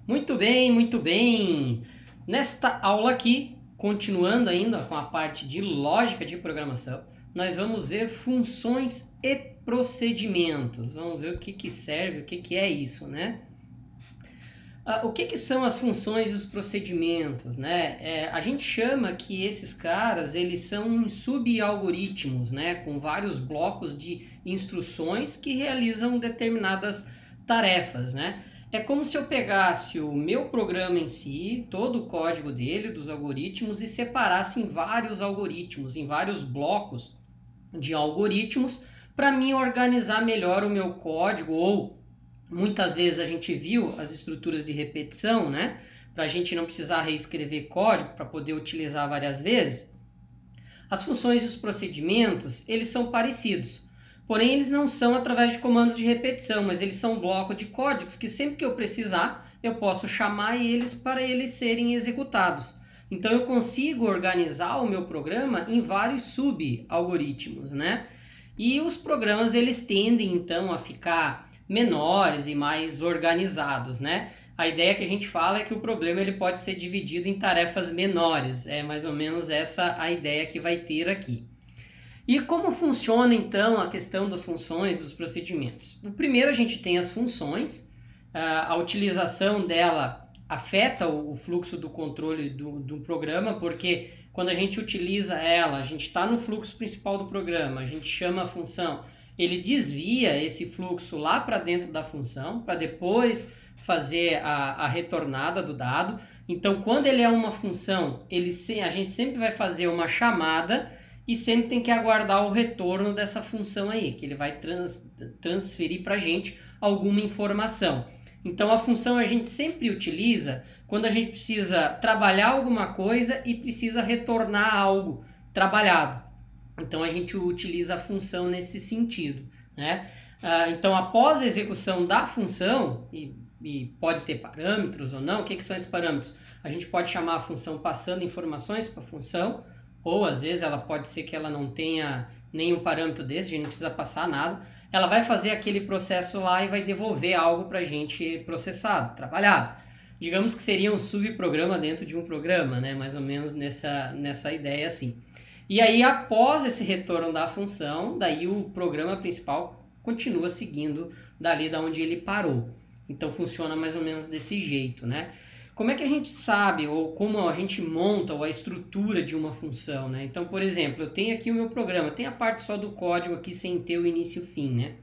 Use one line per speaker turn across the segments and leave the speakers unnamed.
Muito bem, muito bem. Nesta aula aqui, continuando ainda com a parte de lógica de programação, nós vamos ver funções e procedimentos. Vamos ver o que serve, o que é isso, né? O que são as funções e os procedimentos, né? A gente chama que esses caras, eles são subalgoritmos, né? Com vários blocos de instruções que realizam determinadas tarefas, né? É como se eu pegasse o meu programa em si, todo o código dele, dos algoritmos, e separasse em vários algoritmos, em vários blocos de algoritmos, para mim organizar melhor o meu código, ou muitas vezes a gente viu as estruturas de repetição, né? Para a gente não precisar reescrever código para poder utilizar várias vezes. As funções e os procedimentos, eles são parecidos. Porém, eles não são através de comandos de repetição, mas eles são um bloco de códigos que sempre que eu precisar, eu posso chamar eles para eles serem executados. Então, eu consigo organizar o meu programa em vários subalgoritmos, né? E os programas, eles tendem, então, a ficar menores e mais organizados, né? A ideia que a gente fala é que o problema ele pode ser dividido em tarefas menores. É mais ou menos essa a ideia que vai ter aqui. E como funciona então a questão das funções, dos procedimentos? O primeiro, a gente tem as funções, a utilização dela afeta o fluxo do controle do programa, porque quando a gente utiliza ela, a gente está no fluxo principal do programa, a gente chama a função, ele desvia esse fluxo lá para dentro da função, para depois fazer a retornada do dado. Então, quando ele é uma função, a gente sempre vai fazer uma chamada e sempre tem que aguardar o retorno dessa função aí, que ele vai transferir para a gente alguma informação. Então, a função a gente sempre utiliza quando a gente precisa trabalhar alguma coisa e precisa retornar algo trabalhado. Então, a gente utiliza a função nesse sentido, né? Então, após a execução da função, e pode ter parâmetros ou não, o que são esses parâmetros? A gente pode chamar a função passando informações para a função, ou às vezes ela pode ser que ela não tenha nenhum parâmetro desse, a gente não precisa passar nada. Ela vai fazer aquele processo lá e vai devolver algo para a gente processado, trabalhado. Digamos que seria um subprograma dentro de um programa, né? Mais ou menos nessa ideia assim. E aí, após esse retorno da função, daí o programa principal continua seguindo dali da onde ele parou. Então funciona mais ou menos desse jeito, né? Como é que a gente sabe, ou como a gente monta ou a estrutura de uma função, né? Então, por exemplo, eu tenho aqui o meu programa, tem a parte só do código aqui sem ter o início e o fim, né?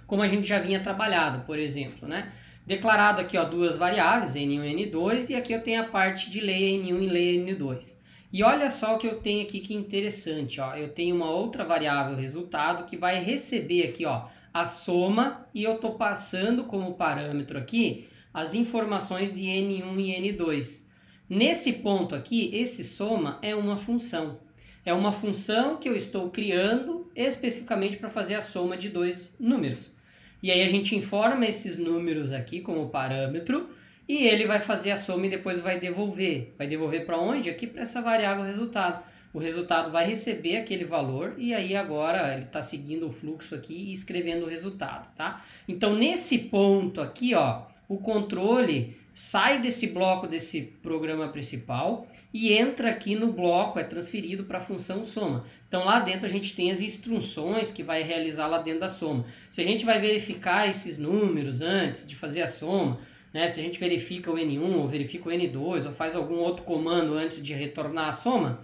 Como a gente já vinha trabalhado, por exemplo, né? Declarado aqui, ó, duas variáveis, N1 e N2, e aqui eu tenho a parte de leia N1 e leia N2. E olha só o que eu tenho aqui que interessante, ó. Eu tenho uma outra variável resultado que vai receber aqui, ó, a soma, e eu estou passando como parâmetro aqui as informações de N1 e N2. Nesse ponto aqui, esse soma é uma função. É uma função que eu estou criando especificamente para fazer a soma de dois números. E aí a gente informa esses números aqui como parâmetro e ele vai fazer a soma e depois vai devolver. Vai devolver para onde? Aqui para essa variável resultado. O resultado vai receber aquele valor e aí agora ele está seguindo o fluxo aqui e escrevendo o resultado, tá? Então nesse ponto aqui, ó, o controle sai desse bloco desse programa principal e entra aqui no bloco, é transferido para a função soma. Então lá dentro a gente tem as instruções que vai realizar lá dentro da soma. Se a gente vai verificar esses números antes de fazer a soma, né, se a gente verifica o N1 ou verifica o N2 ou faz algum outro comando antes de retornar a soma,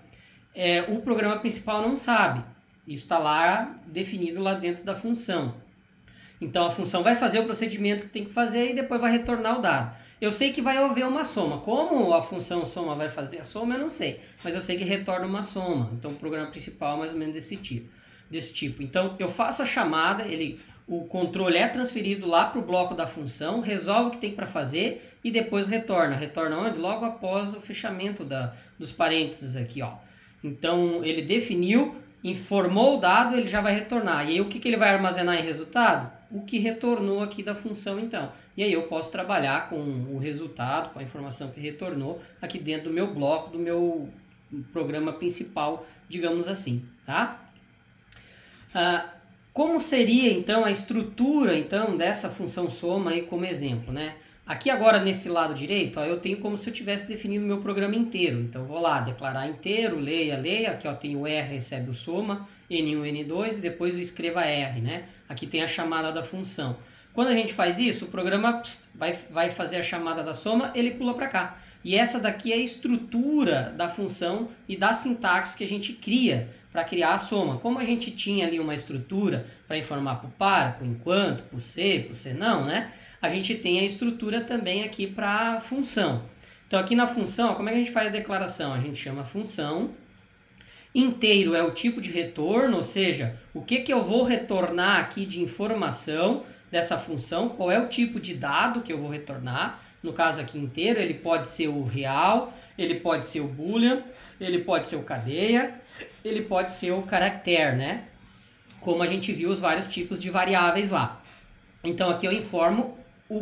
o programa principal não sabe. Isso está lá definido lá dentro da função. Então a função vai fazer o procedimento que tem que fazer e depois vai retornar o dado. Eu sei que vai haver uma soma. Como a função soma vai fazer a soma, eu não sei. Mas eu sei que retorna uma soma. Então o programa principal é mais ou menos desse tipo. Então eu faço a chamada, o controle é transferido lá para o bloco da função, resolve o que tem para fazer e depois retorna. Retorna onde? Logo após o fechamento dos parênteses aqui, ó. Então ele definiu, informou o dado, ele já vai retornar. E aí o que ele vai armazenar em resultado? O que retornou aqui da função então. E aí eu posso trabalhar com o resultado, com a informação que retornou aqui dentro do meu bloco, do meu programa principal, digamos assim, tá? Como seria então a estrutura então dessa função soma aí como exemplo, né? Aqui agora nesse lado direito, ó, eu tenho como se eu tivesse definido o meu programa inteiro. Então vou lá, declarar inteiro, leia, aqui ó, tem o R, recebe o soma, N1, N2 e depois eu escreva R, né? Aqui tem a chamada da função. Quando a gente faz isso, o programa vai fazer a chamada da soma, ele pula para cá. E essa daqui é a estrutura da função e da sintaxe que a gente cria para criar a soma. Como a gente tinha ali uma estrutura para informar para o para, para o enquanto, para o se não, né? A gente tem a estrutura também aqui para a função. Então aqui na função, como é que a gente faz a declaração? A gente chama função, inteiro é o tipo de retorno, ou seja, o que eu vou retornar aqui de informação dessa função, qual é o tipo de dado que eu vou retornar. No caso aqui inteiro, ele pode ser o real, ele pode ser o boolean, ele pode ser o cadeia, ele pode ser o caractere, né? Como a gente viu os vários tipos de variáveis lá. Então aqui eu informo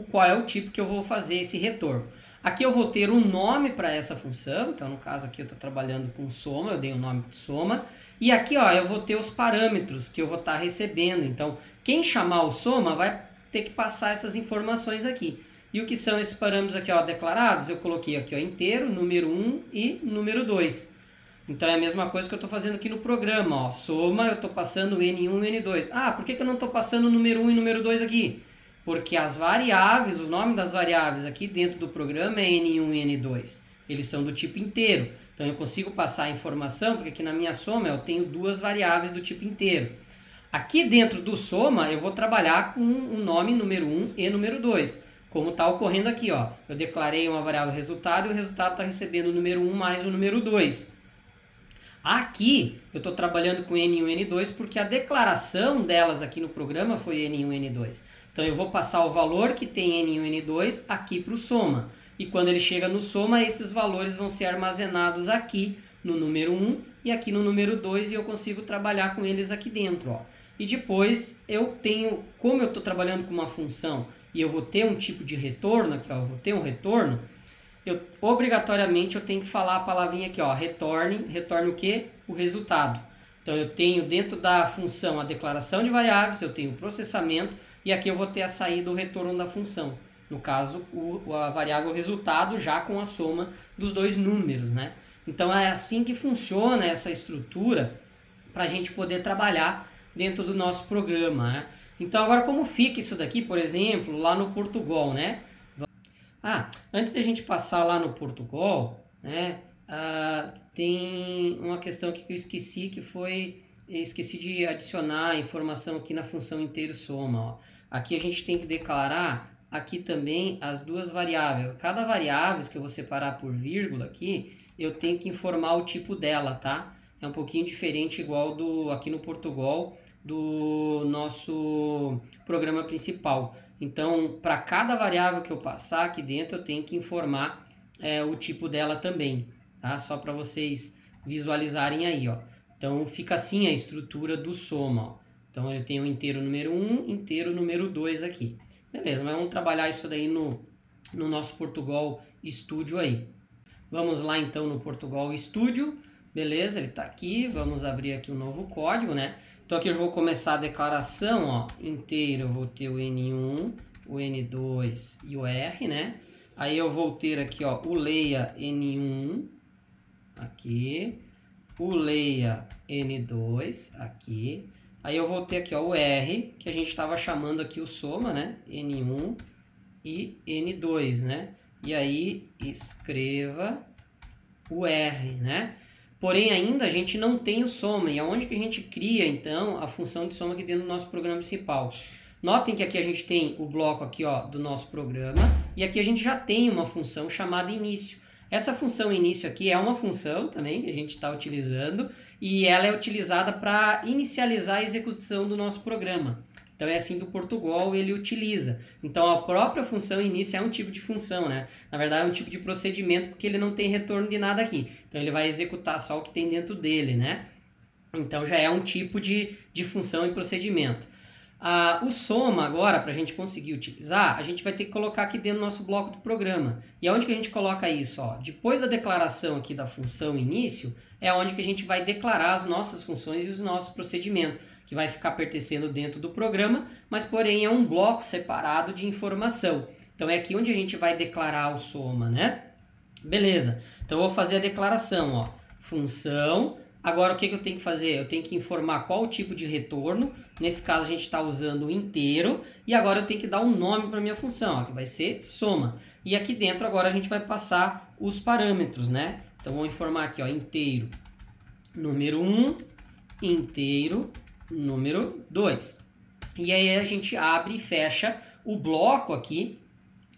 qual é o tipo que eu vou fazer esse retorno. Aqui eu vou ter um nome para essa função, então no caso aqui eu estou trabalhando com soma, eu dei o nome de soma. E aqui ó, eu vou ter os parâmetros que eu vou estar recebendo, então quem chamar o soma vai ter que passar essas informações aqui. E o que são esses parâmetros aqui ó, declarados? Eu coloquei aqui ó, inteiro, número 1 e número 2. Então é a mesma coisa que eu estou fazendo aqui no programa, ó, soma, eu estou passando N1 e N2. Ah, por que eu não estou passando o número 1 e número 2 aqui? Porque as variáveis, o nome das variáveis aqui dentro do programa é N1 e N2. Eles são do tipo inteiro. Então eu consigo passar a informação, porque aqui na minha soma eu tenho duas variáveis do tipo inteiro. Aqui dentro do soma eu vou trabalhar com o nome número 1 e número 2. Como está ocorrendo aqui, ó. Eu declarei uma variável resultado e o resultado está recebendo o número 1 mais o número 2. Aqui eu estou trabalhando com N1 e N2 porque a declaração delas aqui no programa foi N1 e N2. Então eu vou passar o valor que tem N1 e N2 aqui para o soma. E quando ele chega no soma, esses valores vão ser armazenados aqui no número 1 e aqui no número 2 e eu consigo trabalhar com eles aqui dentro, ó. E depois eu tenho, como eu estou trabalhando com uma função e eu vou ter um tipo de retorno, aqui ó, eu vou ter um retorno, obrigatoriamente eu tenho que falar a palavrinha aqui, ó, retorne o quê? O resultado. Então eu tenho dentro da função a declaração de variáveis, eu tenho o processamento e aqui eu vou ter a saída, o retorno da função. No caso, a variável resultado já com a soma dos dois números, né? Então é assim que funciona essa estrutura para a gente poder trabalhar dentro do nosso programa, né? Então agora como fica isso daqui, por exemplo, lá no Portugal, né? Antes de a gente passar lá no Portugal, né, tem uma questão aqui que eu esqueci, esqueci de adicionar a informação aqui na função inteiro soma, ó. Aqui a gente tem que declarar aqui também as duas variáveis. Cada variável que eu vou separar por vírgula aqui, eu tenho que informar o tipo dela, tá? É um pouquinho diferente igual aqui no Portugal do nosso programa principal. Então, para cada variável que eu passar aqui dentro, eu tenho que informar o tipo dela também, tá? Só para vocês visualizarem aí, ó. Então, fica assim a estrutura do soma, ó. Então, eu tenho inteiro número 1, inteiro número 2 aqui. Beleza, mas vamos trabalhar isso daí no nosso Portugal Studio aí. Vamos lá, então, no Portugal Studio. Beleza, ele está aqui. Vamos abrir aqui um novo código, né? Então aqui eu vou começar a declaração, ó, inteiro, eu vou ter o N1, o N2 e o R, né? Aí eu vou ter aqui, ó, o leia N1, aqui, o leia N2, aqui. Aí eu vou ter aqui, ó, o R, que a gente estava chamando aqui o soma, né? N1 e N2, né? E aí escreva o R, né? Porém, ainda a gente não tem o soma. E aonde que a gente cria, então, a função de soma aqui dentro do nosso programa principal? Notem que aqui a gente tem o bloco aqui, ó, do nosso programa. E aqui a gente já tem uma função chamada início. Essa função início aqui é uma função também que a gente está utilizando. E ela é utilizada para inicializar a execução do nosso programa. Então é assim que o Portugal ele utiliza. Então a própria função início é um tipo de função, né? Na verdade é um tipo de procedimento porque ele não tem retorno de nada aqui. Então ele vai executar só o que tem dentro dele, né? Então já é um tipo de função e procedimento. O soma agora, para a gente conseguir utilizar, a gente vai ter que colocar aqui dentro do nosso bloco do programa. E aonde que a gente coloca isso? Ó, depois da declaração aqui da função início, é onde que a gente vai declarar as nossas funções e os nossos procedimentos, que vai ficar pertencendo dentro do programa, mas porém é um bloco separado de informação. Então é aqui onde a gente vai declarar o soma, né? Beleza, então eu vou fazer a declaração, ó, função. Agora o que eu tenho que fazer? Eu tenho que informar qual o tipo de retorno. Nesse caso a gente está usando o inteiro. E agora eu tenho que dar um nome para a minha função, ó, que vai ser soma. E aqui dentro agora a gente vai passar os parâmetros, né? Então vou informar aqui, ó, inteiro número 1, inteiro número 2. E aí a gente abre e fecha o bloco aqui,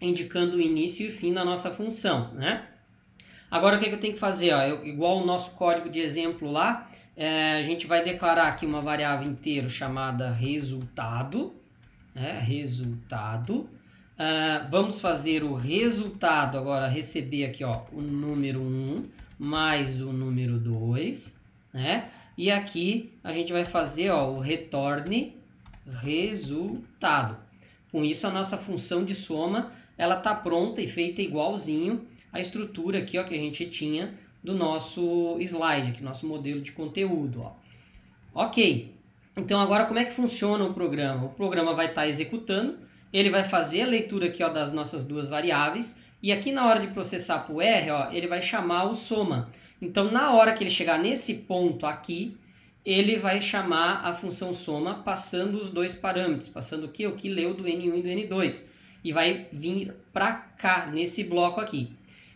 indicando o início e o fim da nossa função, né? Agora o que eu tenho que fazer? Ó, igual o nosso código de exemplo lá, a gente vai declarar aqui uma variável inteiro chamada resultado, né? Resultado. Vamos fazer o resultado agora receber aqui, ó, o número 1 mais o número 2, né? E aqui a gente vai fazer, ó, o retorne resultado. Com isso a nossa função de soma ela está pronta e feita igualzinho a estrutura aqui, ó, que a gente tinha do nosso slide, aqui, nosso modelo de conteúdo, ó. Ok, então agora como é que funciona o programa? O programa vai estar executando, ele vai fazer a leitura aqui, ó, das nossas duas variáveis, e aqui na hora de processar para o R, ó, ele vai chamar o soma. Então na hora que ele chegar nesse ponto aqui, ele vai chamar a função soma passando os dois parâmetros, passando o que leu do N1 e do N2, e vai vir para cá, nesse bloco aqui.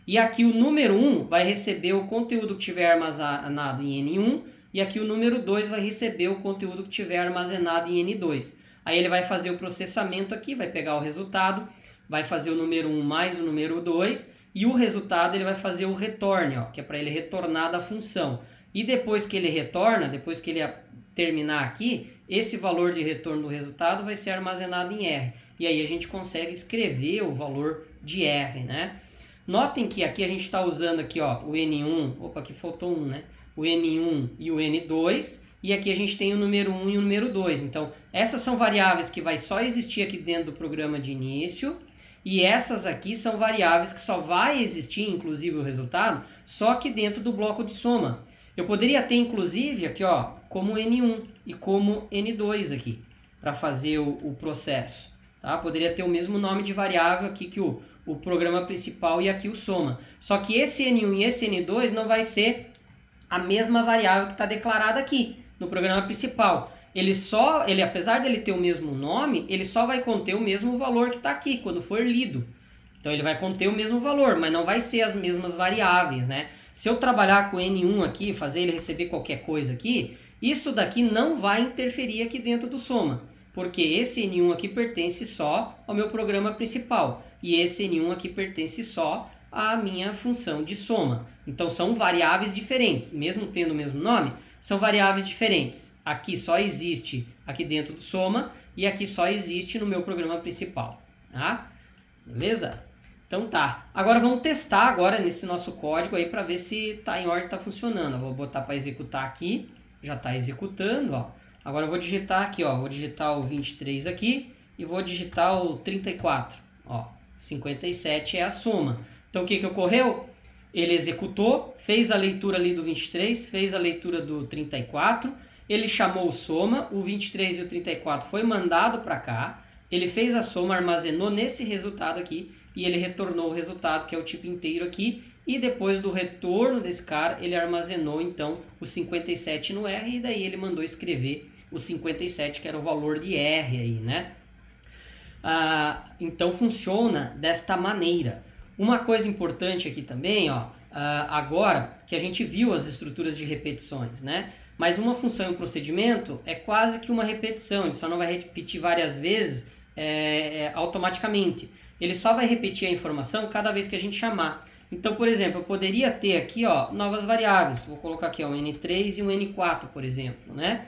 E aqui o número 1 vai receber o conteúdo que tiver armazenado em N1, e aqui o número 2 vai receber o conteúdo que tiver armazenado em N2. Aí ele vai fazer o processamento aqui, vai pegar o resultado, vai fazer o número 1 mais o número 2, e o resultado ele vai fazer o return, ó, que é para ele retornar da função. E depois que ele retorna, depois que ele terminar aqui, esse valor de retorno do resultado vai ser armazenado em R. E aí a gente consegue escrever o valor de R, né? Notem que aqui a gente está usando aqui, ó, o N1, opa, aqui faltou um, né? O N1 e o N2, e aqui a gente tem o número 1 e o número 2. Então, essas são variáveis que vai só existir aqui dentro do programa de início, e essas aqui são variáveis que só vai existir, inclusive o resultado, só aqui dentro do bloco de soma. Eu poderia ter, inclusive, aqui, ó, como N1 e como N2 aqui, para fazer o processo. Tá? Poderia ter o mesmo nome de variável aqui que o programa principal e aqui o soma. Só que esse N1 e esse N2 não vai ser a mesma variável que está declarada aqui no programa principal. Ele, apesar dele ter o mesmo nome, ele só vai conter o mesmo valor que está aqui quando for lido. Então ele vai conter o mesmo valor, mas não vai ser as mesmas variáveis, né? Se eu trabalhar com o N1 aqui, fazer ele receber qualquer coisa aqui, isso daqui não vai interferir aqui dentro do soma, porque esse N1 aqui pertence só ao meu programa principal e esse N1 aqui pertence só à minha função de soma. Então são variáveis diferentes, mesmo tendo o mesmo nome, são variáveis diferentes. Aqui só existe aqui dentro do soma e aqui só existe no meu programa principal, tá? Beleza? Então tá. Agora vamos testar agora nesse nosso código aí para ver se está em ordem, está funcionando. Eu vou botar para executar aqui, já está executando, ó. Agora eu vou digitar aqui, ó, vou digitar o 23 aqui e vou digitar o 34, ó. 57 é a soma. Então o que ocorreu? Ele executou, fez a leitura ali do 23, fez a leitura do 34, ele chamou o soma, o 23 e o 34 foi mandado para cá, ele fez a soma, armazenou nesse resultado aqui e ele retornou o resultado, que é o tipo inteiro aqui, e depois do retorno desse cara, ele armazenou então o 57 no R e daí ele mandou escrever o 57, que era o valor de R aí, né? Então funciona desta maneira. Uma coisa importante aqui também, ó, agora que a gente viu as estruturas de repetições, né? Mas uma função e um procedimento é quase que uma repetição, ele só não vai repetir várias vezes automaticamente. Ele só vai repetir a informação cada vez que a gente chamar. Então, por exemplo, eu poderia ter aqui, ó, novas variáveis. Vou colocar aqui, ó, um N3 e um N4, por exemplo, né?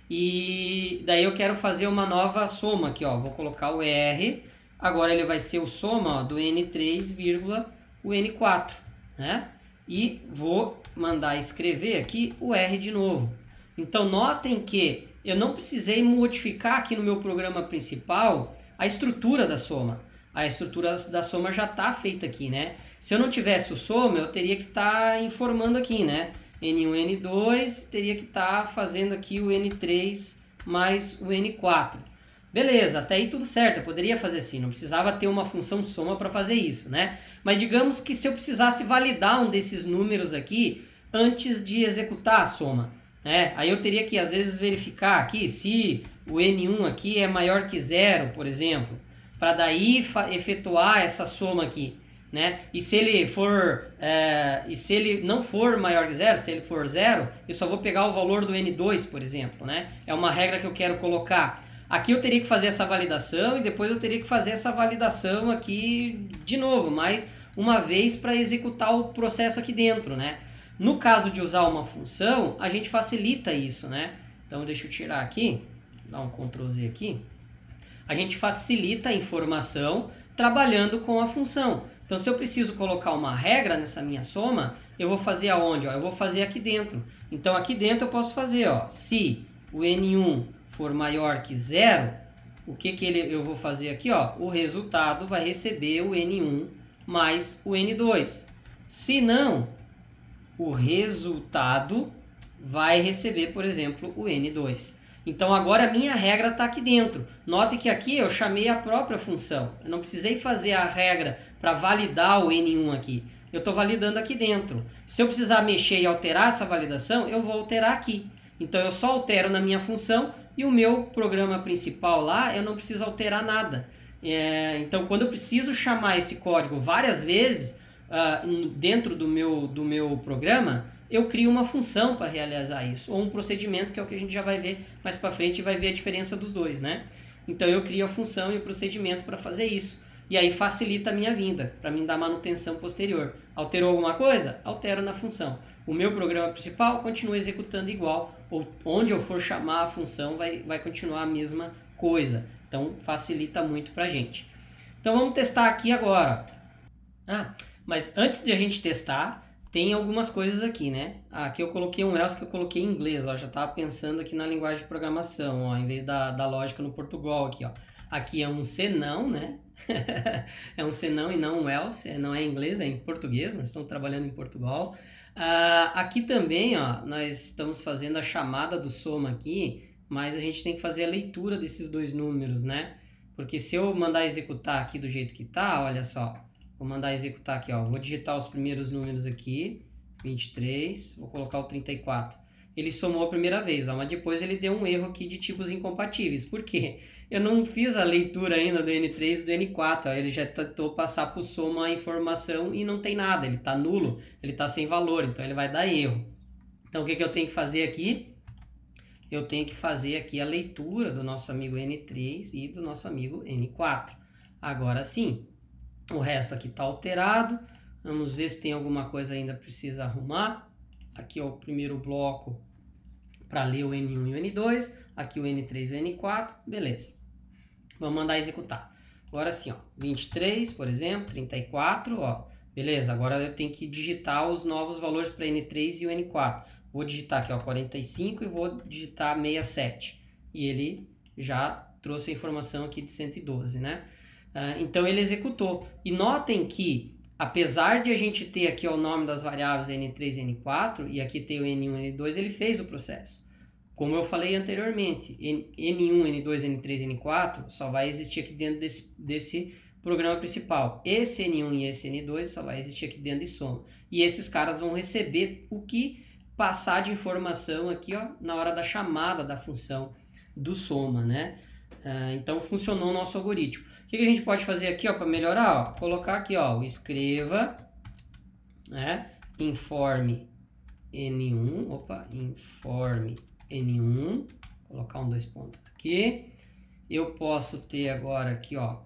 E daí eu quero fazer uma nova soma aqui, ó. Vou colocar o R. Agora ele vai ser o soma, ó, do N3, o N4, né? E vou mandar escrever aqui o R de novo. Então, notem que eu não precisei modificar aqui no meu programa principal a estrutura da soma. A estrutura da soma já está feita aqui, né? Se eu não tivesse o soma, eu teria que estar informando aqui, né? N1, N2, teria que estar fazendo aqui o N3 mais o N4. Beleza, até aí tudo certo, eu poderia fazer assim, não precisava ter uma função soma para fazer isso, né? Mas digamos que se eu precisasse validar um desses números aqui antes de executar a soma, né? Aí eu teria que, às vezes, verificar aqui se o N1 aqui é maior que zero, por exemplo, para daí efetuar essa soma aqui, né? E se ele não for maior que zero, se ele for zero, eu só vou pegar o valor do N2, por exemplo, né? É uma regra que eu quero colocar. Aqui eu teria que fazer essa validação e depois eu teria que fazer essa validação aqui de novo, mais uma vez para executar o processo aqui dentro, né? No caso de usar uma função, a gente facilita isso, né? Então deixa eu tirar aqui, dar um Ctrl Z aqui. A gente facilita a informação trabalhando com a função. Então se eu preciso colocar uma regra nessa minha soma, eu vou fazer aonde? Ó? Eu vou fazer aqui dentro. Então aqui dentro eu posso fazer, ó, se o N1 for maior que zero, o que eu vou fazer aqui? Ó, o resultado vai receber o N1 mais o N2. Se não, o resultado vai receber, por exemplo, o N2. Então agora a minha regra está aqui dentro. Note que aqui eu chamei a própria função. Eu não precisei fazer a regra para validar o N1 aqui. Eu estou validando aqui dentro. Se eu precisar mexer e alterar essa validação, eu vou alterar aqui. Então eu só altero na minha função e o meu programa principal lá, eu não preciso alterar nada. Então quando eu preciso chamar esse código várias vezes dentro do meu programa, eu crio uma função para realizar isso, ou um procedimento, que é o que a gente já vai ver mais para frente e vai ver a diferença dos dois, né? Então eu crio a função e o procedimento para fazer isso. E aí facilita a minha vinda, para mim dar manutenção posterior. Alterou alguma coisa? Altero na função. O meu programa principal continua executando igual, ou onde eu for chamar a função vai continuar a mesma coisa. Então facilita muito para a gente. Então vamos testar aqui agora. Mas antes de a gente testar, tem algumas coisas aqui, né? Aqui eu coloquei um else que eu coloquei em inglês, ó. Já estava pensando aqui na linguagem de programação, ó, em vez da lógica no Portugal aqui, ó. Aqui é um senão, né? É um senão e não um else, não é em inglês, é em português, nós estamos trabalhando em Portugal. Aqui também, ó, nós estamos fazendo a chamada do soma aqui, mas a gente tem que fazer a leitura desses dois números, né? Porque se eu mandar executar aqui do jeito que tá, olha só, vou mandar executar aqui, ó, vou digitar os primeiros números aqui, 23, vou colocar o 34. Ele somou a primeira vez, ó, mas depois ele deu um erro aqui de tipos incompatíveis. Por quê? Eu não fiz a leitura ainda do N3 e do N4, ó, ele já tentou passar por soma a informação e não tem nada, ele está nulo, ele está sem valor, então ele vai dar erro. Então o que eu tenho que fazer aqui? Eu tenho que fazer aqui a leitura do nosso amigo N3 e do nosso amigo N4. Agora sim, o resto aqui está alterado. Vamos ver se tem alguma coisa ainda que precisa arrumar. Aqui é o primeiro bloco para ler o N1 e o N2. Aqui o N3 e o N4. Beleza. Vamos mandar executar. Agora sim, ó, 23, por exemplo, 34, ó. Beleza, agora eu tenho que digitar os novos valores para N3 e o N4. Vou digitar aqui, ó, 45 e vou digitar 67. E ele já trouxe a informação aqui de 112, né? Então ele executou. E notem que, apesar de a gente ter aqui ó, o nome das variáveis N3 e N4, e aqui tem o N1 e N2, ele fez o processo. Como eu falei anteriormente, N1, N2, N3 e N4 só vai existir aqui dentro desse programa principal. Esse N1 e esse N2 só vai existir aqui dentro de soma. E esses caras vão receber o que passar de informação aqui ó, na hora da chamada da função do soma, né? Então funcionou o nosso algoritmo. O que a gente pode fazer aqui para melhorar? Ó, colocar aqui ó, o escreva, né? Informe N1, informe N1, colocar 2 pontos aqui. Eu posso ter agora aqui, ó,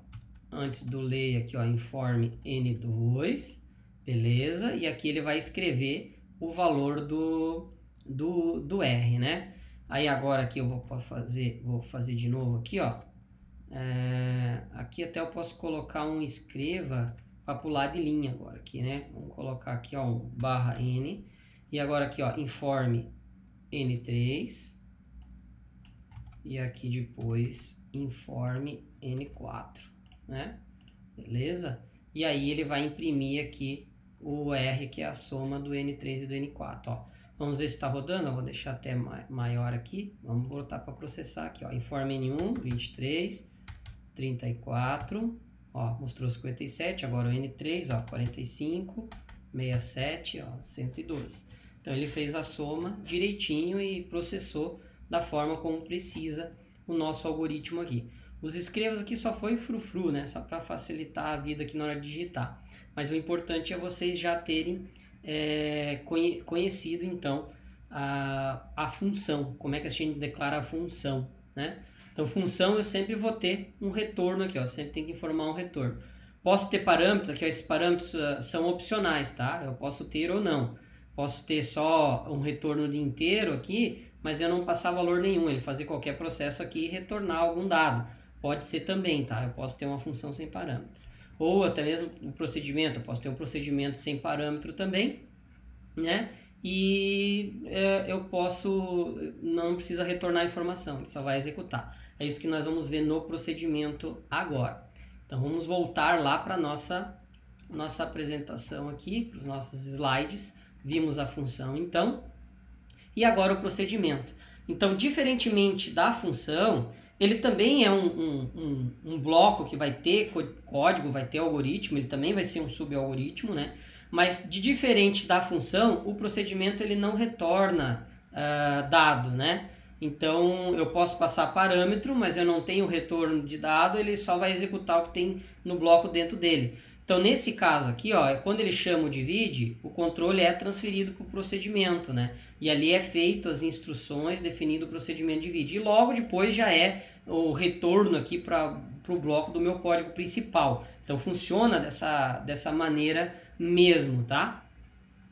antes do lei aqui, ó, informe N2, beleza? E aqui ele vai escrever o valor do R, né? Aí agora aqui eu vou fazer de novo aqui, ó. Aqui até eu posso colocar um escreva para pular de linha agora aqui, né? Vamos colocar aqui, ó, um /n. E agora aqui, ó, informe N3 e aqui depois informe N4, né? Beleza? E aí ele vai imprimir aqui o R, que é a soma do N3 e do N4, ó. Vamos ver se está rodando. Eu vou deixar até maior aqui. Vamos botar para processar aqui, ó. Informe N1, 23, 34, ó, mostrou 57. Agora o N3, ó, 45, 67, ó, 112. Então ele fez a soma direitinho e processou da forma como precisa o nosso algoritmo aqui. Os escrevas aqui só foi frufru, né? Só para facilitar a vida aqui na hora de digitar. Mas o importante é vocês já terem conhecido então a função, como é que a gente declara a função, né? Então função eu sempre vou ter um retorno aqui, ó, sempre tem que informar um retorno. Posso ter parâmetros aqui, ó, esses parâmetros são opcionais, tá? Eu posso ter ou não. Posso ter só um retorno de inteiro aqui, mas eu não passar valor nenhum, ele fazer qualquer processo aqui e retornar algum dado. Pode ser também, tá? Eu posso ter uma função sem parâmetro. Ou até mesmo o procedimento, eu posso ter um procedimento sem parâmetro também, né? E eu posso, não precisa retornar a informação, ele só vai executar. É isso que nós vamos ver no procedimento agora. Então vamos voltar lá para a nossa apresentação aqui, para os nossos slides. Vimos a função então, e agora o procedimento. Então, diferentemente da função, ele também é um bloco que vai ter código, vai ter algoritmo, ele também vai ser um subalgoritmo, né? Mas de diferente da função, o procedimento ele não retorna dado, né? Então eu posso passar parâmetro, mas eu não tenho retorno de dado, ele só vai executar o que tem no bloco dentro dele. Então nesse caso aqui, ó, quando ele chama o divide, o controle é transferido para o procedimento, né? E ali é feito as instruções definindo o procedimento divide. E logo depois já é o retorno aqui para o bloco do meu código principal. Então funciona dessa maneira mesmo, tá?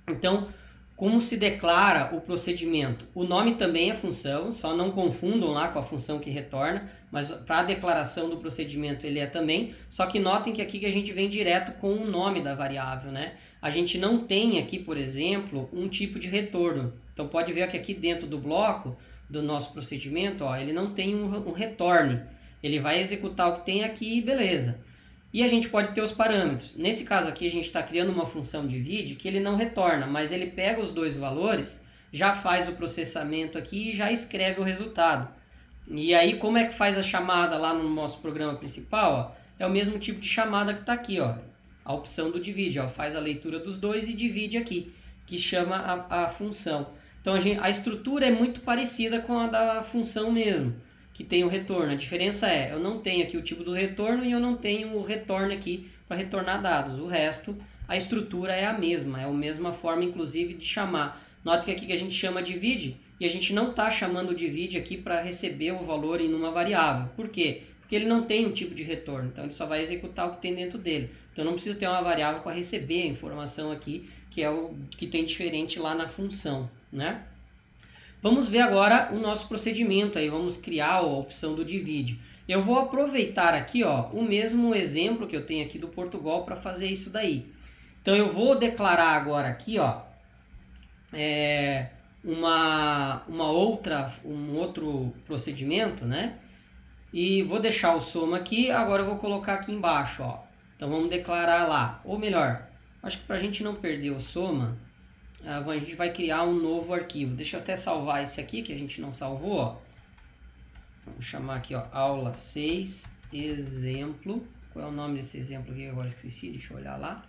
Então, como se declara o procedimento? O nome também é função, só não confundam lá com a função que retorna, mas para a declaração do procedimento ele é também, só que notem que aqui a gente vem direto com o nome da variável, né? A gente não tem aqui, por exemplo, um tipo de retorno. Então pode ver que aqui dentro do bloco do nosso procedimento, ó, ele não tem um return. Ele vai executar o que tem aqui e beleza. E a gente pode ter os parâmetros. Nesse caso aqui a gente está criando uma função divide que ele não retorna, mas ele pega os dois valores, já faz o processamento aqui e já escreve o resultado. E aí como é que faz a chamada lá no nosso programa principal? Ó, é o mesmo tipo de chamada que está aqui, ó, a opção do divide, ó, faz a leitura dos dois e divide aqui, que chama a função. Então a estrutura é muito parecida com a da função mesmo, que tem o retorno. A diferença é, eu não tenho aqui o tipo do retorno e eu não tenho o retorno aqui para retornar dados. O resto, a estrutura é a mesma forma inclusive de chamar. Note que aqui que a gente chama divide e a gente não está chamando o divide aqui para receber o valor em uma variável. Por quê? Porque ele não tem um tipo de retorno, então ele só vai executar o que tem dentro dele. Então eu não preciso ter uma variável para receber a informação aqui, que é o que tem diferente lá na função, né? Vamos ver agora o nosso procedimento aí, vamos criar a opção do divide. Eu vou aproveitar aqui, ó, o mesmo exemplo que eu tenho aqui do Portugal para fazer isso daí. Então eu vou declarar agora aqui, ó, um outro procedimento, né? E vou deixar o soma aqui, agora eu vou colocar aqui embaixo, ó. Então vamos declarar lá, ou melhor, acho que para a gente não perder o soma, a gente vai criar um novo arquivo. Deixa eu até salvar esse aqui que a gente não salvou, ó. Vamos chamar aqui, ó, aula 6, exemplo. Qual é o nome desse exemplo aqui? Agora esqueci, deixa eu olhar lá.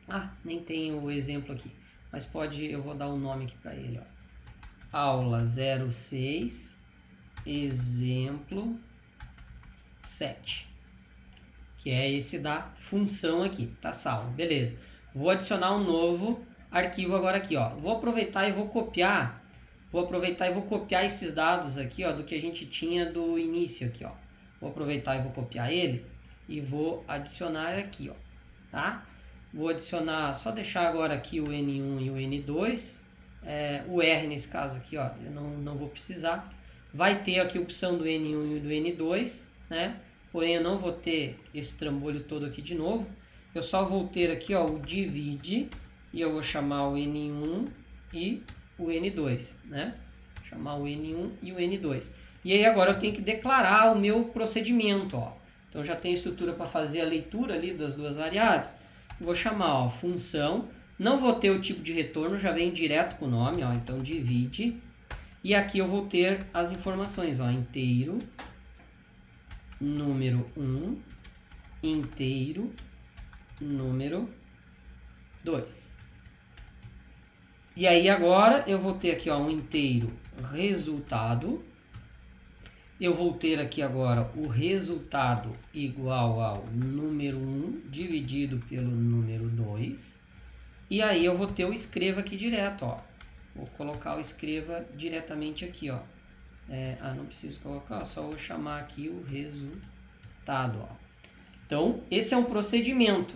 Ah, nem tem o exemplo aqui, mas eu vou dar um nome aqui para ele, ó. Aula 06, exemplo 7, que é esse da função aqui, tá salvo, beleza. Vou adicionar um novo arquivo agora aqui, ó. Vou aproveitar e vou copiar esses dados aqui, ó, do que a gente tinha do início aqui, ó. Vou aproveitar e vou copiar ele e vou adicionar aqui, ó, tá? Vou adicionar, só deixar agora aqui o N1 e o N2, o R nesse caso aqui, ó, eu não vou precisar. Vai ter aqui a opção do N1 e do N2, né? Porém eu não vou ter esse trambolho todo aqui de novo. Eu só vou ter aqui, ó, o divide e eu vou chamar o N1 e o N2, né? Chamar o N1 e o N2. E aí agora eu tenho que declarar o meu procedimento, ó. Então já tem estrutura para fazer a leitura ali das duas variáveis. Vou chamar, ó, função, Não vou ter o tipo de retorno, já vem direto com o nome, ó, então divide. E aqui eu vou ter as informações, ó, inteiro, número 1, inteiro, número 2. E aí agora eu vou ter aqui, ó, um inteiro resultado. Eu vou ter aqui agora o resultado igual ao número 1 dividido pelo número 2. E aí eu vou ter o escreva aqui direto, ó. Vou colocar o escreva diretamente aqui, ó. Não preciso colocar, só vou chamar aqui o resultado, ó. Então, esse é um procedimento.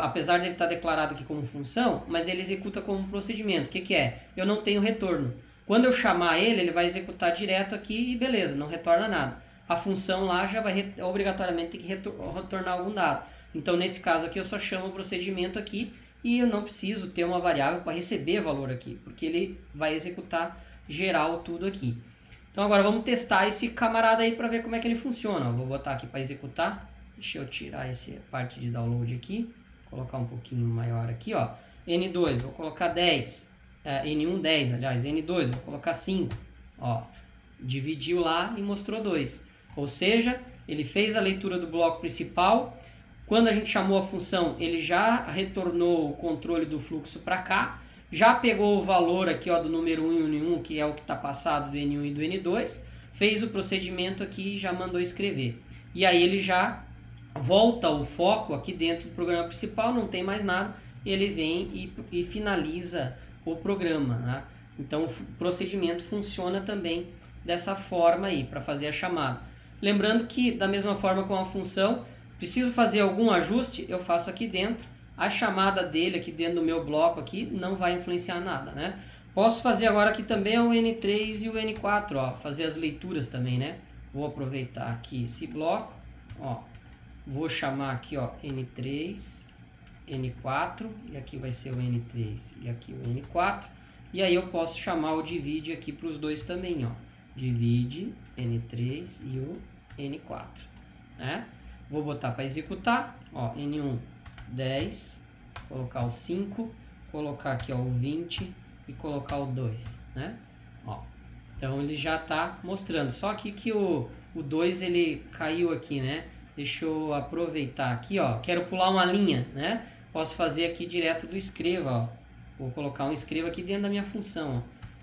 Apesar de ele estar declarado aqui como função, mas ele executa como um procedimento. O que que é? Eu não tenho retorno. Quando eu chamar ele vai executar direto aqui e beleza, não retorna nada. A função lá já vai obrigatoriamente ter que retornar algum dado. Então, nesse caso aqui, eu só chamo o procedimento aqui e eu não preciso ter uma variável para receber valor aqui, porque ele vai executar geral tudo aqui. Então, agora vamos testar esse camarada aí para ver como é que ele funciona. Vou botar aqui para executar. Deixa eu tirar essa parte de download aqui. Colocar um pouquinho maior aqui, ó. N2, vou colocar 10. N1, 10, aliás. N2, vou colocar 5. Ó, dividiu lá e mostrou 2. Ou seja, ele fez a leitura do bloco principal. Quando a gente chamou a função, ele já retornou o controle do fluxo para cá. Já pegou o valor aqui, ó, do número 1 e N1, que é o que está passado do N1 e do N2. Fez o procedimento aqui e já mandou escrever. E aí ele já volta o foco aqui dentro do programa principal, não tem mais nada, ele vem e finaliza o programa, né? Então o procedimento funciona também dessa forma aí, para fazer a chamada. Lembrando que da mesma forma com a função, preciso fazer algum ajuste, eu faço aqui dentro, a chamada dele aqui dentro do meu bloco aqui não vai influenciar nada, né? Posso fazer agora aqui também o N3 e o N4, ó, fazer as leituras também, né? Vou aproveitar aqui esse bloco, ó. Vou chamar aqui, ó, N3, N4, e aqui vai ser o N3 e aqui o N4. E aí eu posso chamar o divide aqui para os dois também, ó. Divide N3 e o N4, né? Vou botar para executar, ó, N1, 10, colocar o 5, colocar aqui, ó, o 20 e colocar o 2, né? Ó, então ele já está mostrando, só aqui que o 2 ele caiu aqui, né? Deixa eu aproveitar aqui, ó. Quero pular uma linha, né? Posso fazer aqui direto do escreva, ó. Vou colocar um escreva aqui dentro da minha função, ó.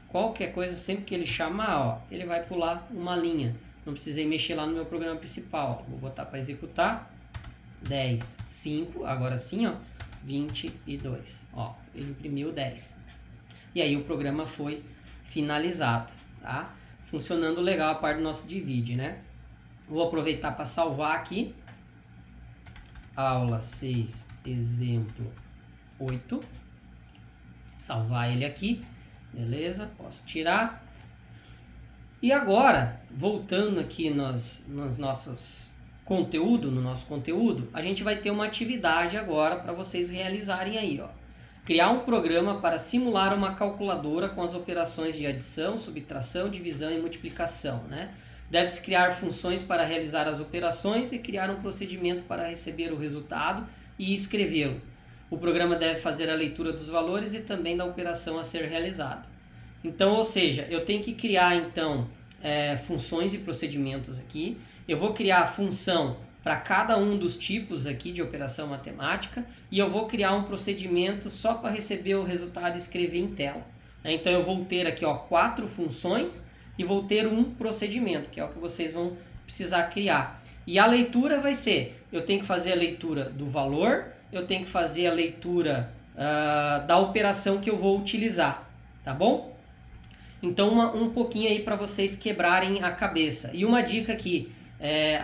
Qualquer coisa, sempre que ele chamar, ó, ele vai pular uma linha. Não precisei mexer lá no meu programa principal, ó. Vou botar para executar. 10, 5, agora sim, ó. 22, ó. Ele imprimiu 10. E aí o programa foi finalizado, tá? Funcionando legal a parte do nosso divide, né? Vou aproveitar para salvar aqui. Aula 6, exemplo 8. Salvar ele aqui. Beleza? Posso tirar. E agora, voltando aqui no nosso conteúdo, a gente vai ter uma atividade agora para vocês realizarem aí, ó. Criar um programa para simular uma calculadora com as operações de adição, subtração, divisão e multiplicação, né? Deve-se criar funções para realizar as operações e criar um procedimento para receber o resultado e escrevê-lo. O programa deve fazer a leitura dos valores e também da operação a ser realizada. Então, ou seja, eu tenho que criar então funções e procedimentos aqui. Eu vou criar a função para cada um dos tipos aqui de operação matemática e eu vou criar um procedimento só para receber o resultado e escrever em tela. Então eu vou ter aqui, ó, 4 funções e vou ter um procedimento, que é o que vocês vão precisar criar. E a leitura vai ser, eu tenho que fazer a leitura do valor, eu tenho que fazer a leitura da operação que eu vou utilizar, tá bom? Então um pouquinho aí para vocês quebrarem a cabeça. E uma dica aqui,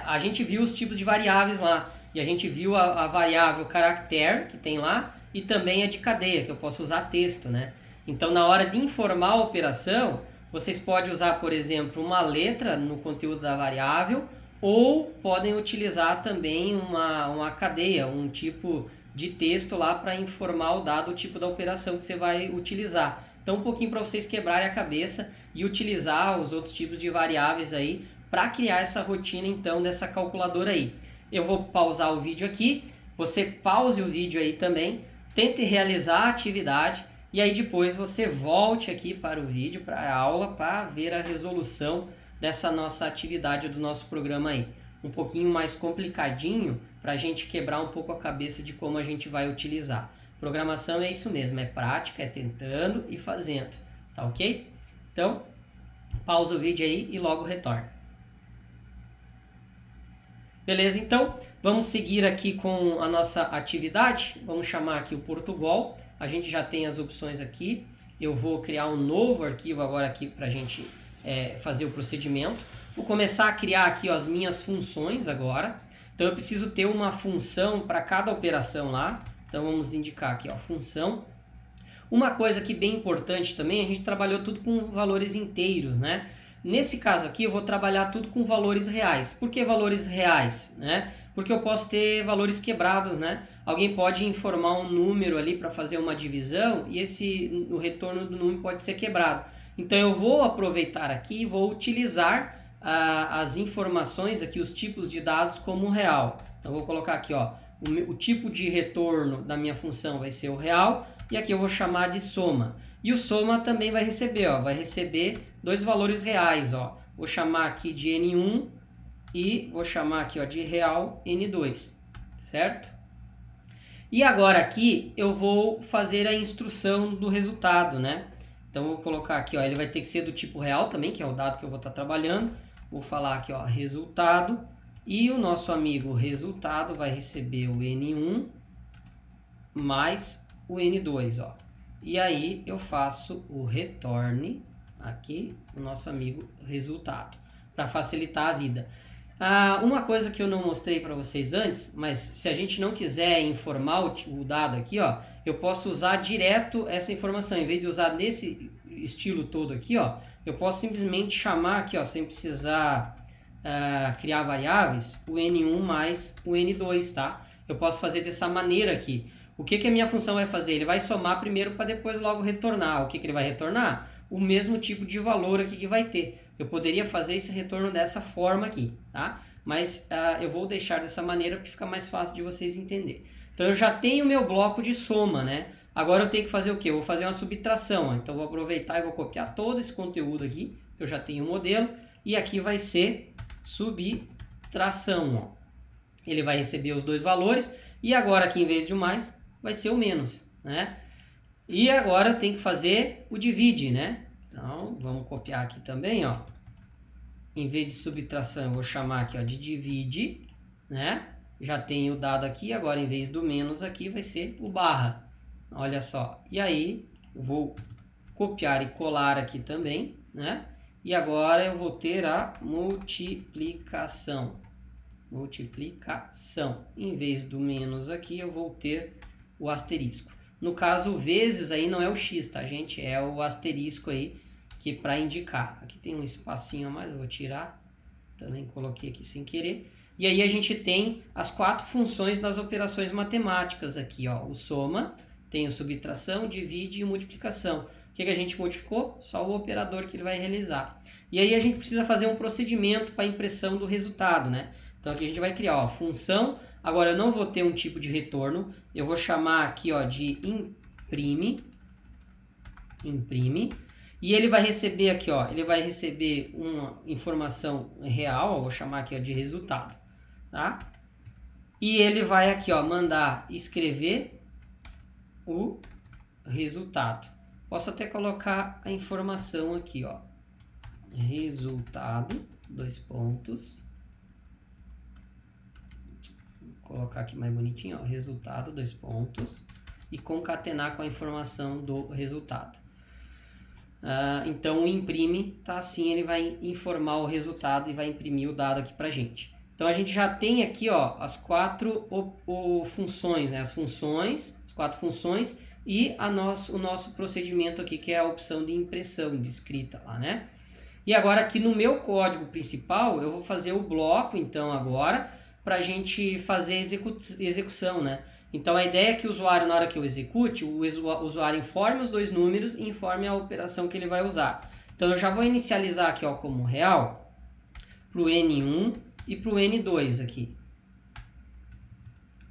a gente viu os tipos de variáveis lá, e a gente viu a variável caractere que tem lá, e também a de cadeia, que eu posso usar texto, né? Então na hora de informar a operação, vocês podem usar, por exemplo, uma letra no conteúdo da variável, ou podem utilizar também uma cadeia, um tipo de texto lá para informar o dado, o tipo da operação que você vai utilizar. Então um pouquinho para vocês quebrarem a cabeça e utilizar os outros tipos de variáveis aí para criar essa rotina então dessa calculadora aí. Eu vou pausar o vídeo aqui, você pause o vídeo aí também, tente realizar a atividade e aí depois você volte aqui para o vídeo, para a aula, para ver a resolução dessa nossa atividade do nosso programa aí. Um pouquinho mais complicadinho para a gente quebrar um pouco a cabeça de como a gente vai utilizar. Programação é isso mesmo, é prática, é tentando e fazendo, tá ok? Então, pausa o vídeo aí e logo retorna. Beleza, então vamos seguir aqui com a nossa atividade. Vamos chamar aqui o Portugal. A gente já tem as opções aqui. Eu vou criar um novo arquivo agora aqui para a gente fazer o procedimento. Vou começar a criar aqui ó, as minhas funções agora. Então eu preciso ter uma função para cada operação lá. Então vamos indicar aqui ó, função. Uma coisa que bem importante também, a gente trabalhou tudo com valores inteiros, né? Nesse caso aqui eu vou trabalhar tudo com valores reais. Por que valores reais? Né? Porque eu posso ter valores quebrados, né? Alguém pode informar um número ali para fazer uma divisão e o retorno do número pode ser quebrado. Então eu vou aproveitar aqui e vou utilizar as informações aqui, os tipos de dados como real. Então eu vou colocar aqui, ó, o tipo de retorno da minha função vai ser o real e aqui eu vou chamar de soma. E o soma também vai receber, ó, vai receber dois valores reais, ó. Vou chamar aqui de N1 e vou chamar aqui, ó, de real N2, certo? E agora aqui eu vou fazer a instrução do resultado, né? Então eu vou colocar aqui, ó, ele vai ter que ser do tipo real também, que é o dado que eu vou estar trabalhando. Vou falar aqui, ó, resultado. E o nosso amigo resultado vai receber o N1 mais o N2, ó. E aí eu faço o return aqui, o nosso amigo resultado, para facilitar a vida. Uma coisa que eu não mostrei para vocês antes, mas se a gente não quiser informar o dado aqui, ó, eu posso usar direto essa informação. Em vez de usar nesse estilo todo aqui, ó, eu posso simplesmente chamar aqui, ó, sem precisar criar variáveis, o N1 mais o N2, tá? Eu posso fazer dessa maneira aqui. O que a minha função vai fazer? Ele vai somar primeiro para depois logo retornar. O que ele vai retornar? O mesmo tipo de valor aqui que vai ter. Eu poderia fazer esse retorno dessa forma aqui, tá? Mas eu vou deixar dessa maneira porque fica mais fácil de vocês entenderem. Então eu já tenho o meu bloco de soma, né? Agora eu tenho que fazer o quê? Eu vou fazer uma subtração, ó. Então eu vou aproveitar e vou copiar todo esse conteúdo aqui, que eu já tenho o modelo, e aqui vai ser subtração, ó. Ele vai receber os dois valores, e agora aqui em vez de o mais, vai ser o menos, né? E agora eu tenho que fazer o divide, né? Então, vamos copiar aqui também, ó. Em vez de subtração, eu vou chamar aqui, ó, de divide, né? Já tenho o dado aqui, agora em vez do menos aqui vai ser o barra. Olha só. E aí, eu vou copiar e colar aqui também, né? E agora eu vou ter a multiplicação. Multiplicação. Em vez do menos aqui, eu vou ter o asterisco. No caso, vezes aí não é o x, tá, gente? É o asterisco aí, que para indicar. Aqui tem um espacinho a mais, eu vou tirar. Também coloquei aqui sem querer. E aí a gente tem as 4 funções das operações matemáticas aqui, ó. O soma, tem o subtração, divide e multiplicação. O que a gente modificou? Só o operador que ele vai realizar. E aí a gente precisa fazer um procedimento para a impressão do resultado, né? Então aqui a gente vai criar, ó, função. Agora eu não vou ter um tipo de retorno, eu vou chamar aqui, ó, de imprime, e ele vai receber aqui, ó, ele vai receber uma informação real, ó, vou chamar aqui, ó, de resultado, tá? E ele vai aqui, ó, mandar escrever o resultado. Posso até colocar a informação aqui, ó, resultado, 2 pontos. Colocar aqui mais bonitinho, ó, resultado, 2 pontos, e concatenar com a informação do resultado. Então o imprime tá assim, ele vai informar o resultado e vai imprimir o dado aqui pra gente. Então a gente já tem aqui, ó, as 4 funções, né? As 4 funções e o nosso procedimento aqui, que é a opção de impressão, de escrita lá, né? E agora aqui no meu código principal, eu vou fazer o bloco, então agora, para a gente fazer execução, né? Então a ideia é que o usuário, na hora que eu execute, o usuário informe os dois números e informe a operação que ele vai usar. Então eu já vou inicializar aqui, ó, como real para o N1 e para o N2 aqui.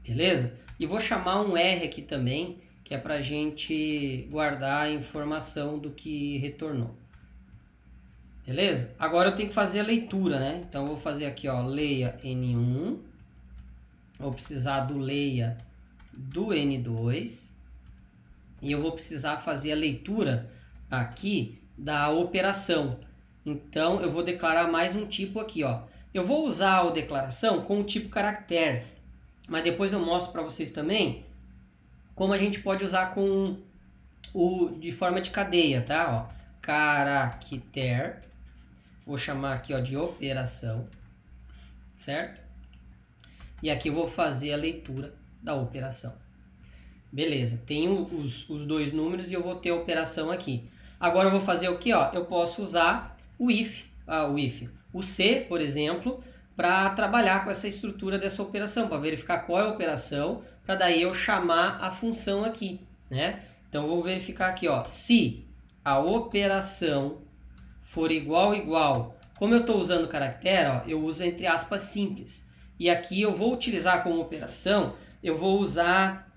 Beleza? E vou chamar um R aqui também, que é para a gente guardar a informação do que retornou. Beleza? Agora eu tenho que fazer a leitura, né? Então eu vou fazer aqui, ó, leia N1. Vou precisar do leia do N2. E eu vou precisar fazer a leitura aqui da operação. Então eu vou declarar mais um tipo aqui, ó. Eu vou usar a declaração com o tipo caractere, mas depois eu mostro para vocês também como a gente pode usar com o de forma de cadeia, tá? Ó, caractere, vou chamar aqui, ó, de operação, certo? E aqui eu vou fazer a leitura da operação. Beleza, tenho os dois números e eu vou ter a operação aqui. Agora eu vou fazer o que? Ó? Eu posso usar o if, o C, por exemplo, para trabalhar com essa estrutura dessa operação, para verificar qual é a operação, para daí eu chamar a função aqui, né? Então eu vou verificar aqui, ó, se a operação for igual, como eu estou usando o caractere, ó, eu uso entre aspas simples. E aqui eu vou utilizar como operação, eu vou usar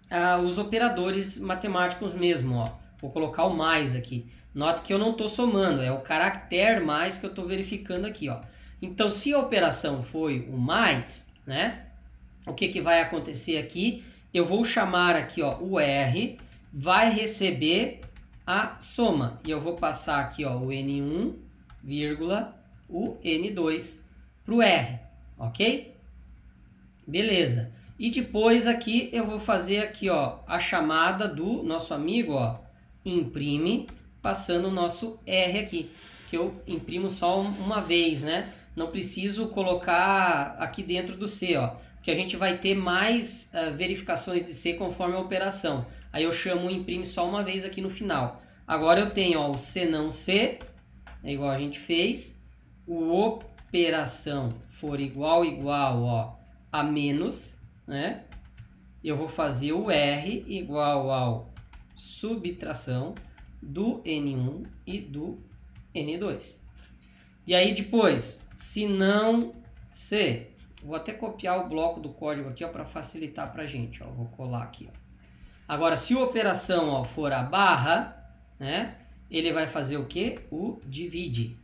os operadores matemáticos mesmo, ó. Vou colocar o mais aqui. Nota que eu não estou somando, é o caractere mais que eu estou verificando aqui, ó. Então, se a operação foi o mais, né? O que vai acontecer aqui? Eu vou chamar aqui, ó, o R, vai receber a soma. E eu vou passar aqui, ó, o N1, vírgula, o N2 para o R, ok? Beleza. E depois aqui eu vou fazer aqui, ó, a chamada do nosso amigo, ó, imprime, passando o nosso R aqui, que eu imprimo só uma vez, né? Não preciso colocar aqui dentro do C, ó, porque a gente vai ter mais verificações de C conforme a operação. Aí eu chamo o imprime só uma vez aqui no final. Agora eu tenho, ó, o C não C, é igual a gente fez, o operação for igual, ó, a menos, né? Eu vou fazer o R igual ao subtração do N1 e do N2. E aí depois, se não C, vou até copiar o bloco do código aqui, ó, para facilitar para a gente, ó. Vou colar aqui, ó. Agora, se a operação, ó, for a barra, né? Ele vai fazer o que? O divide.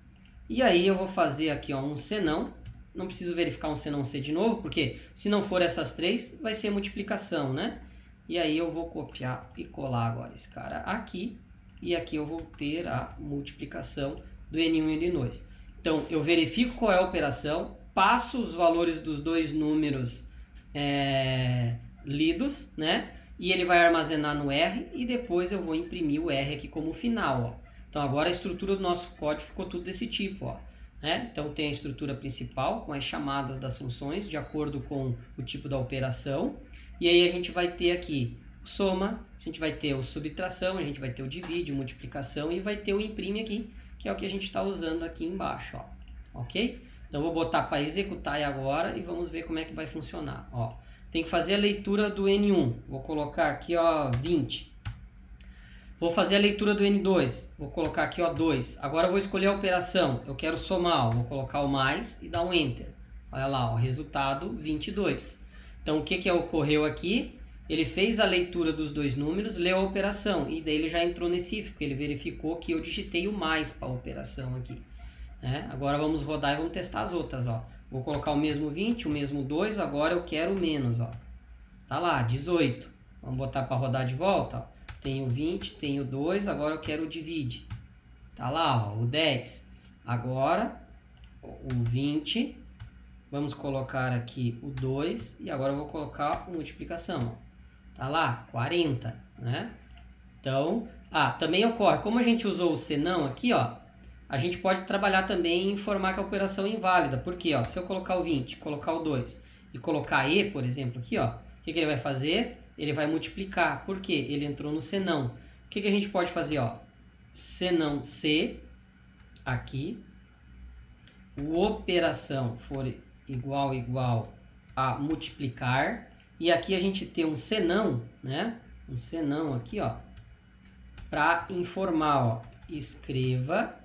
E aí eu vou fazer aqui, ó, um senão. Não preciso verificar um senão C de novo, porque se não for essas três, vai ser multiplicação, né? E aí eu vou copiar e colar agora esse cara aqui. E aqui eu vou ter a multiplicação do N1 e N2. Então, eu verifico qual é a operação, passo os valores dos dois números lidos, né? E ele vai armazenar no R e depois eu vou imprimir o R aqui como final, ó. Então, agora a estrutura do nosso código ficou tudo desse tipo, ó. Né? Então tem a estrutura principal com as chamadas das funções de acordo com o tipo da operação, e aí a gente vai ter aqui o soma, a gente vai ter o subtração, a gente vai ter o divide, multiplicação e vai ter o imprime aqui, que é o que a gente está usando aqui embaixo, ó. Ok? Então eu vou botar para executar agora e vamos ver como é que vai funcionar, ó. Tem que fazer a leitura do N1, vou colocar aqui, ó, 20. Vou fazer a leitura do N2, vou colocar aqui, ó, 2. Agora eu vou escolher a operação, eu quero somar, ó, vou colocar o mais e dar um Enter. Olha lá, ó, resultado 22. Então o que ocorreu aqui? Ele fez a leitura dos dois números, leu a operação e daí ele já entrou nesse if, porque ele verificou que eu digitei o mais para a operação aqui. Né? Agora vamos rodar e vamos testar as outras, ó. Vou colocar o mesmo 20, o mesmo 2, agora eu quero o menos, ó. Tá lá, 18. Vamos botar para rodar de volta, ó. Tenho 20, tenho 2, agora eu quero o divide. Tá lá, ó, o 10. Agora, o 20. Vamos colocar aqui o 2 e agora eu vou colocar a multiplicação. Ó. Tá lá, 40, né? Então, também ocorre, como a gente usou o senão aqui, ó, a gente pode trabalhar também em informar que a operação é inválida. Porque, ó, se eu colocar o 20, colocar o 2 e colocar E, por exemplo, aqui, ó, o que ele vai fazer? Ele vai multiplicar. Por quê? Ele entrou no senão. O que a gente pode fazer? Ó? Senão C, aqui, o operação for igual a multiplicar, e aqui a gente tem um senão, né? Um senão aqui, ó, para informar, ó, escreva.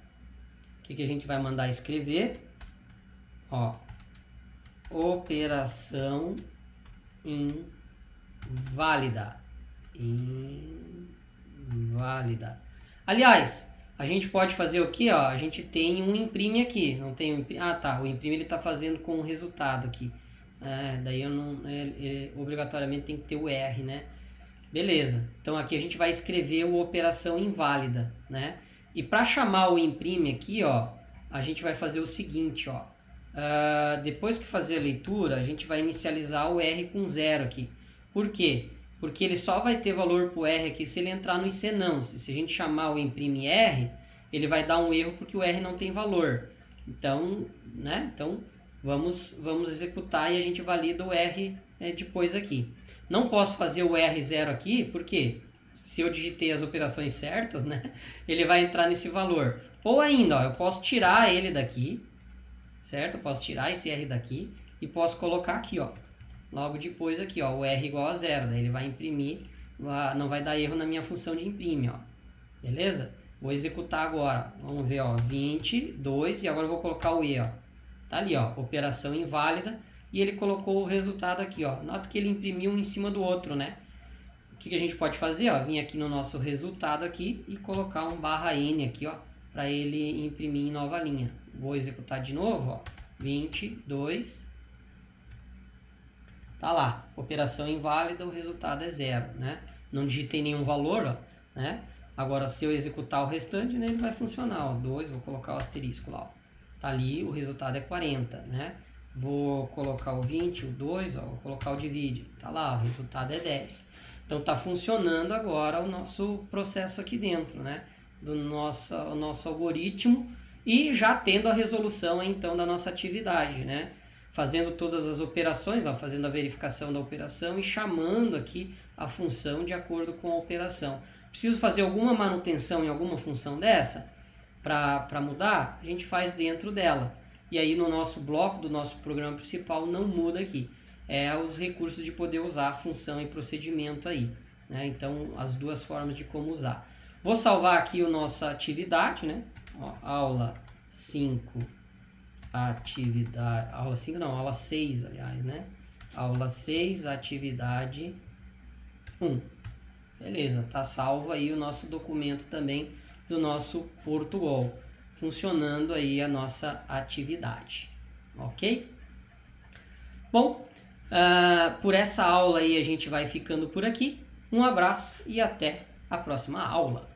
O que a gente vai mandar escrever? Ó, operação inválida. inválida. Aliás, a gente pode fazer o que? A gente tem um imprime aqui. Não tem um imprime? Ah, tá. O imprime ele está fazendo com o resultado aqui. Daí eu não, obrigatoriamente tem que ter o R, né? Beleza. Então aqui a gente vai escrever o operação inválida, né? E para chamar o imprime aqui, a gente vai fazer o seguinte, depois que fazer a leitura, a gente vai inicializar o R com 0 aqui. Por quê? Porque ele só vai ter valor para o R aqui se ele entrar no IC não. Se a gente chamar o imprime R, ele vai dar um erro porque o R não tem valor. Então, né? Então, vamos executar e a gente valida o R depois aqui. Não posso fazer o R0 aqui, porque se eu digitei as operações certas, né? Ele vai entrar nesse valor. Ou ainda, eu posso tirar ele daqui, certo? Eu posso tirar esse R daqui e posso colocar aqui, logo depois aqui, o R igual a 0. Daí ele vai imprimir, não vai dar erro na minha função de imprime, Beleza? Vou executar agora. Vamos ver, 22 e agora eu vou colocar o E, Tá ali, operação inválida e ele colocou o resultado aqui, Nota que ele imprimiu um em cima do outro, né? O que a gente pode fazer, Vir aqui no nosso resultado aqui e colocar um /n aqui, para ele imprimir em nova linha. Vou executar de novo, 22. Tá lá, operação inválida, o resultado é 0, né? Não digitei nenhum valor, né? Agora, se eu executar o restante, né, ele vai funcionar, 2, vou colocar o asterisco lá, Tá ali, o resultado é 40, né? Vou colocar o 20, o 2, vou colocar o divide. Tá lá, o resultado é 10. Então, tá funcionando agora o nosso processo aqui dentro, né? Do nosso algoritmo e já tendo a resolução, então, da nossa atividade, né? Fazendo todas as operações, fazendo a verificação da operação e chamando aqui a função de acordo com a operação. Preciso fazer alguma manutenção em alguma função dessa? Para mudar, a gente faz dentro dela. E aí no nosso bloco do nosso programa principal não muda aqui. Os recursos de poder usar função e procedimento aí, né? Então, as duas formas de como usar. Vou salvar aqui a nossa atividade, né? Aula 5, atividade... Aula 5 não, aula 6, aliás, né? Aula 6, atividade 1. Beleza, tá salvo aí o nosso documento também do nosso Portugal, funcionando aí a nossa atividade, ok? Bom, por essa aula aí a gente vai ficando por aqui. Um abraço e até a próxima aula.